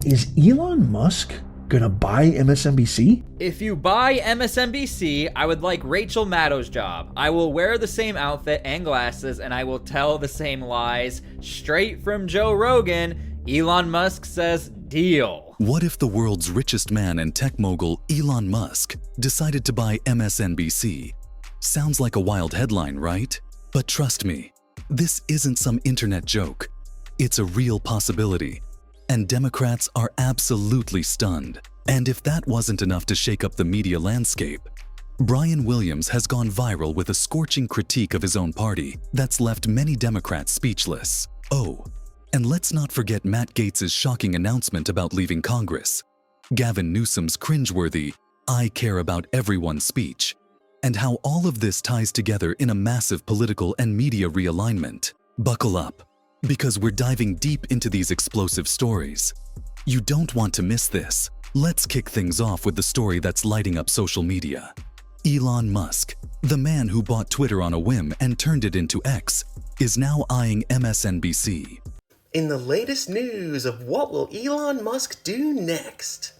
Is Elon Musk gonna buy MSNBC? If you buy MSNBC, I would like Rachel Maddow's job. I will wear the same outfit and glasses, and I will tell the same lies. Straight from Joe Rogan, Elon Musk says deal. What if the world's richest man and tech mogul Elon Musk decided to buy MSNBC? Sounds like a wild headline, right? But trust me, this isn't some internet joke. It's a real possibility. And Democrats are absolutely stunned. And if that wasn't enough to shake up the media landscape, Brian Williams has gone viral with a scorching critique of his own party that's left many Democrats speechless. Oh, and let's not forget Matt Gaetz's shocking announcement about leaving Congress, Gavin Newsom's cringeworthy "I care about everyone" speech, and how all of this ties together in a massive political and media realignment. Buckle up, because we're diving deep into these explosive stories. You don't want to miss this. Let's kick things off with the story that's lighting up social media. Elon Musk, the man who bought Twitter on a whim and turned it into X, is now eyeing MSNBC. In the latest news of what will Elon Musk do next?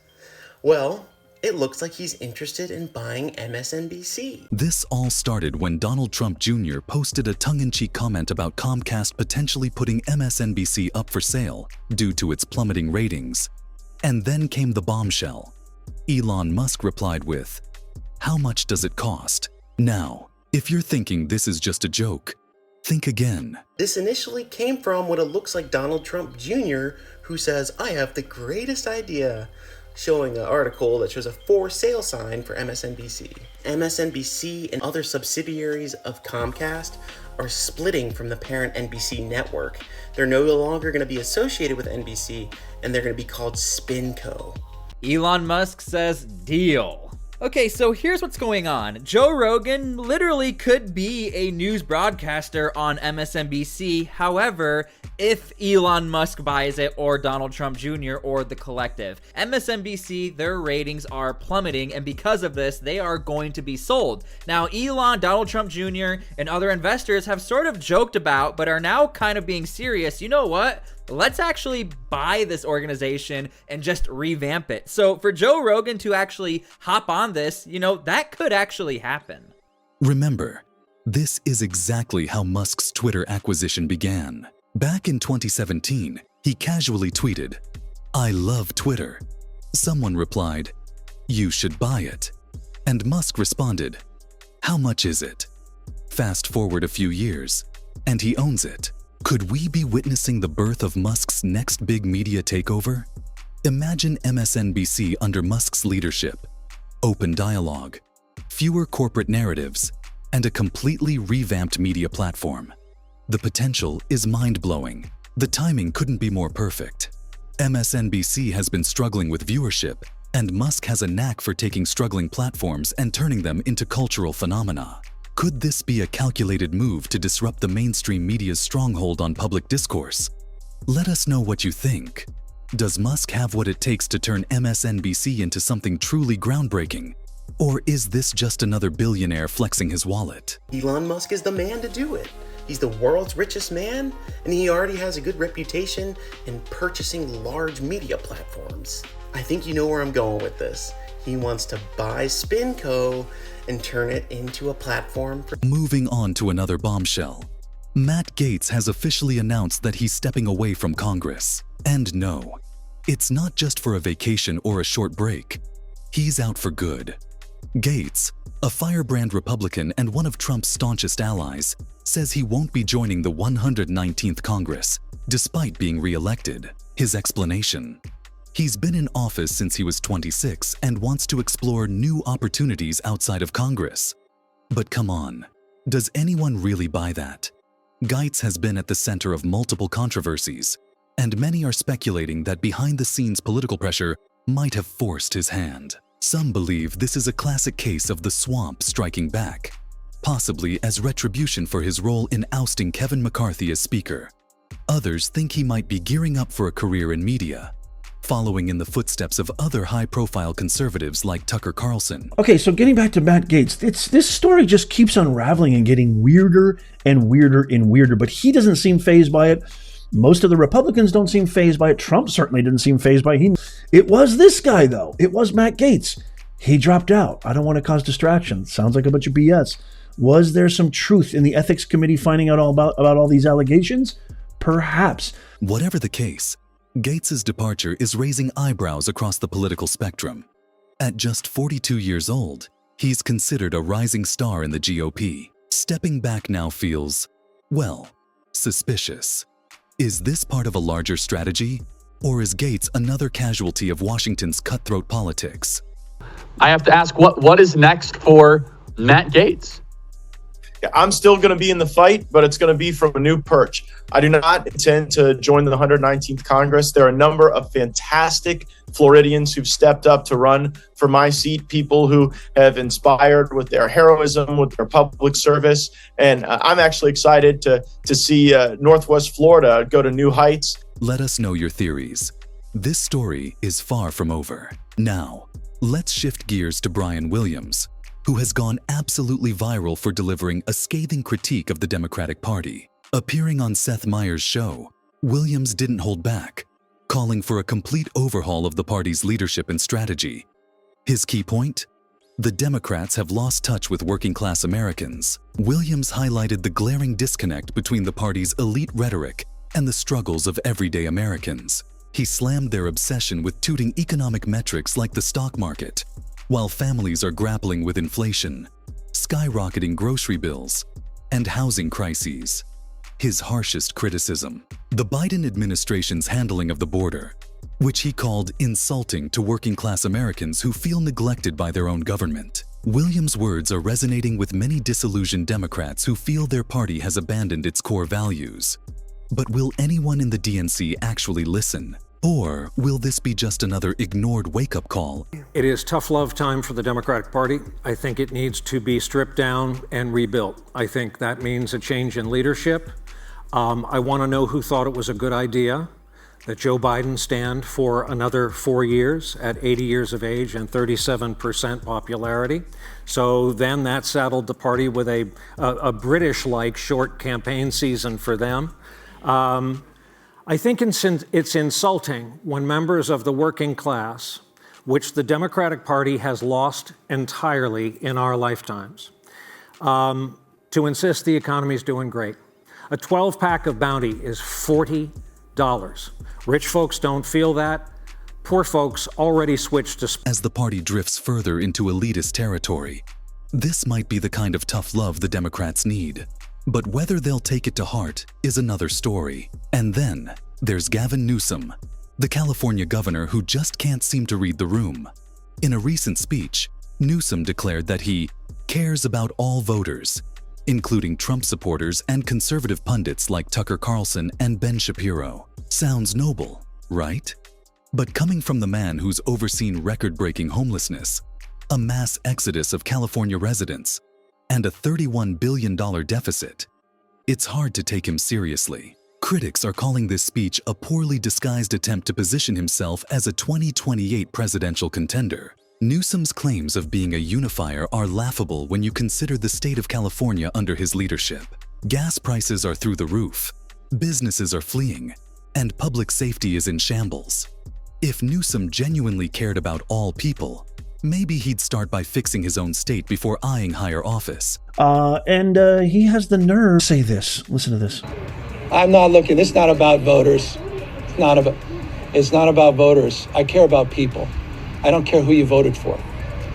Well, it looks like he's interested in buying MSNBC. This all started when Donald Trump Jr. posted a tongue-in-cheek comment about Comcast potentially putting MSNBC up for sale due to its plummeting ratings. And then came the bombshell. Elon Musk replied with, "How much does it cost?" Now, if you're thinking this is just a joke, think again. This initially came from what it looks like Donald Trump Jr., who says, "I have the greatest idea," showing an article that shows a for sale sign for MSNBC. MSNBC and other subsidiaries of Comcast are splitting from the parent NBC network. They're no longer going to be associated with NBC, and they're going to be called SpinCo. Elon Musk says deal. Okay, so here's what's going on. Joe Rogan literally could be a news broadcaster on MSNBC. However, if Elon Musk buys it, or Donald Trump Jr., or the collective, MSNBC, their ratings are plummeting, and because of this, they are going to be sold. Now, Elon, Donald Trump Jr., and other investors have sort of joked about, but are now kind of being serious. You know what? Let's actually buy this organization and just revamp it. So for Joe Rogan to actually hop on this, that could actually happen. Remember, this is exactly how Musk's Twitter acquisition began. Back in 2017, he casually tweeted, "I love Twitter." Someone replied, "You should buy it." And Musk responded, "How much is it?" Fast forward a few years, and he owns it. Could we be witnessing the birth of Musk's next big media takeover? Imagine MSNBC under Musk's leadership. Open dialogue, fewer corporate narratives, and a completely revamped media platform. The potential is mind-blowing. The timing couldn't be more perfect. MSNBC has been struggling with viewership, and Musk has a knack for taking struggling platforms and turning them into cultural phenomena. Could this be a calculated move to disrupt the mainstream media's stronghold on public discourse? Let us know what you think. Does Musk have what it takes to turn MSNBC into something truly groundbreaking? Or is this just another billionaire flexing his wallet? Elon Musk is the man to do it. He's the world's richest man, and he already has a good reputation in purchasing large media platforms. I think you know where I'm going with this. He wants to buy SpinCo and turn it into a platform for... Moving on to another bombshell. Matt Gaetz has officially announced that he's stepping away from Congress. And no, it's not just for a vacation or a short break. He's out for good. Gaetz, a firebrand Republican and one of Trump's staunchest allies, says he won't be joining the 119th Congress, despite being re-elected. His explanation: he's been in office since he was 26 and wants to explore new opportunities outside of Congress. But come on, does anyone really buy that? Gaetz has been at the center of multiple controversies, and many are speculating that behind-the-scenes political pressure might have forced his hand. Some believe this is a classic case of the swamp striking back, possibly as retribution for his role in ousting Kevin McCarthy as Speaker. Others think he might be gearing up for a career in media, following in the footsteps of other high-profile conservatives like Tucker Carlson. Okay, so getting back to Matt Gaetz, this story just keeps unraveling and getting weirder and weirder and weirder, but he doesn't seem fazed by it. Most of the Republicans don't seem fazed by it. Trump certainly didn't seem fazed by it. It was this guy, though. It was Matt Gaetz. He dropped out. I don't want to cause distraction. Sounds like a bunch of BS. Was there some truth in the ethics committee finding out all about all these allegations? Perhaps. Whatever the case, Gaetz's departure is raising eyebrows across the political spectrum. At just 42 years old, he's considered a rising star in the GOP. Stepping back now feels, well, suspicious. Is this part of a larger strategy? Or is Gaetz another casualty of Washington's cutthroat politics? I have to ask, what is next for Matt Gaetz? Yeah, I'm still going to be in the fight, but it's going to be from a new perch. I do not intend to join the 119th Congress. There are a number of fantastic Floridians who've stepped up to run for my seat, people who have inspired with their heroism, with their public service. And I'm actually excited to see Northwest Florida go to new heights. Let us know your theories. This story is far from over. Now, let's shift gears to Brian Williams, who has gone absolutely viral for delivering a scathing critique of the Democratic Party. Appearing on Seth Meyers' show, Williams didn't hold back, calling for a complete overhaul of the party's leadership and strategy. His key point? The Democrats have lost touch with working-class Americans. Williams highlighted the glaring disconnect between the party's elite rhetoric and the struggles of everyday Americans. He slammed their obsession with tooting economic metrics like the stock market, while families are grappling with inflation, skyrocketing grocery bills, and housing crises. His harshest criticism: the Biden administration's handling of the border, which he called insulting to working-class Americans who feel neglected by their own government. Williams' words are resonating with many disillusioned Democrats who feel their party has abandoned its core values. But will anyone in the DNC actually listen? Or will this be just another ignored wake-up call? It is tough love time for the Democratic Party. I think it needs to be stripped down and rebuilt. I think that means a change in leadership. I want to know who thought it was a good idea that Joe Biden stand for another 4 years at 80 years of age and 37% popularity. So then that saddled the party with a British-like short campaign season for them. I think it's insulting when members of the working class, which the Democratic Party has lost entirely in our lifetimes, to insist the economy is doing great. A 12-pack of Bounty is $40. Rich folks don't feel that. Poor folks already switched to... As the party drifts further into elitist territory, this might be the kind of tough love the Democrats need. But whether they'll take it to heart is another story. And then there's Gavin Newsom, the California governor who just can't seem to read the room. In a recent speech, Newsom declared that he cares about all voters, including Trump supporters and conservative pundits like Tucker Carlson and Ben Shapiro. Sounds noble, right? But coming from the man who's overseen record-breaking homelessness, a mass exodus of California residents, and a $31 billion deficit, it's hard to take him seriously. Critics are calling this speech a poorly disguised attempt to position himself as a 2028 presidential contender. Newsom's claims of being a unifier are laughable when you consider the state of California under his leadership. Gas prices are through the roof, businesses are fleeing, and public safety is in shambles. If Newsom genuinely cared about all people, maybe he'd start by fixing his own state before eyeing higher office. He has the nerve to say this. Listen to this. I'm not looking. It's not about voters. It's not about voters. I care about people. I don't care who you voted for.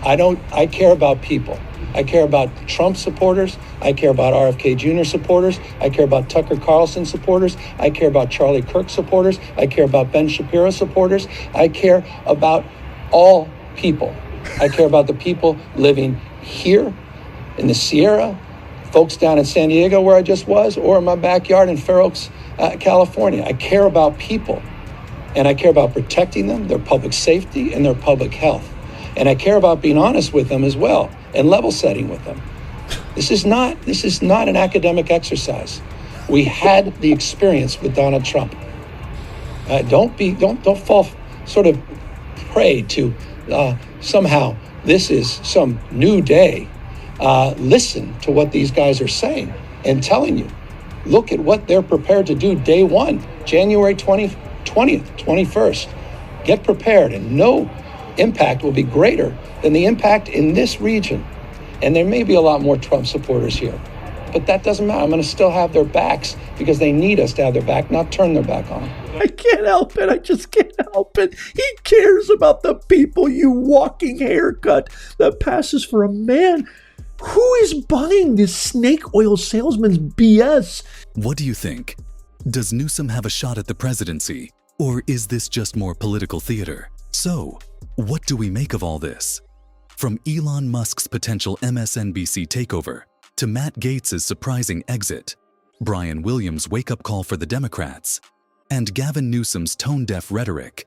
I care about people. I care about Trump supporters. I care about RFK Jr. supporters. I care about Tucker Carlson supporters. I care about Charlie Kirk supporters. I care about Ben Shapiro supporters. I care about all people. I care about the people living here in the Sierra, folks down in San Diego where I just was, or in my backyard in Fair Oaks, California. I care about people, and I care about protecting them, their public safety, and their public health. And I care about being honest with them as well, and level setting with them. This is not an academic exercise. We had the experience with Donald Trump. Don't fall sort of prey to somehow this is some new day. Listen to what these guys are saying and telling you. Look at what they're prepared to do day one, January 20th, 21st. Get prepared, and no impact will be greater than the impact in this region. And there may be a lot more Trump supporters here, but that doesn't matter. I'm going to still have their backs because they need us to have their back, not turn their back on. I can't help it. I just can't help it. He cares about the people, you walking haircut that passes for a man. Who is buying this snake oil salesman's BS? What do you think? Does Newsom have a shot at the presidency, or is this just more political theater? So, what do we make of all this? From Elon Musk's potential MSNBC takeover to Matt Gaetz's surprising exit, Brian Williams' wake-up call for the Democrats, and Gavin Newsom's tone-deaf rhetoric,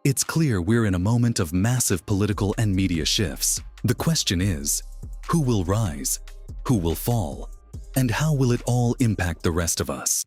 it's clear we're in a moment of massive political and media shifts. The question is, who will rise? Who will fall? And how will it all impact the rest of us?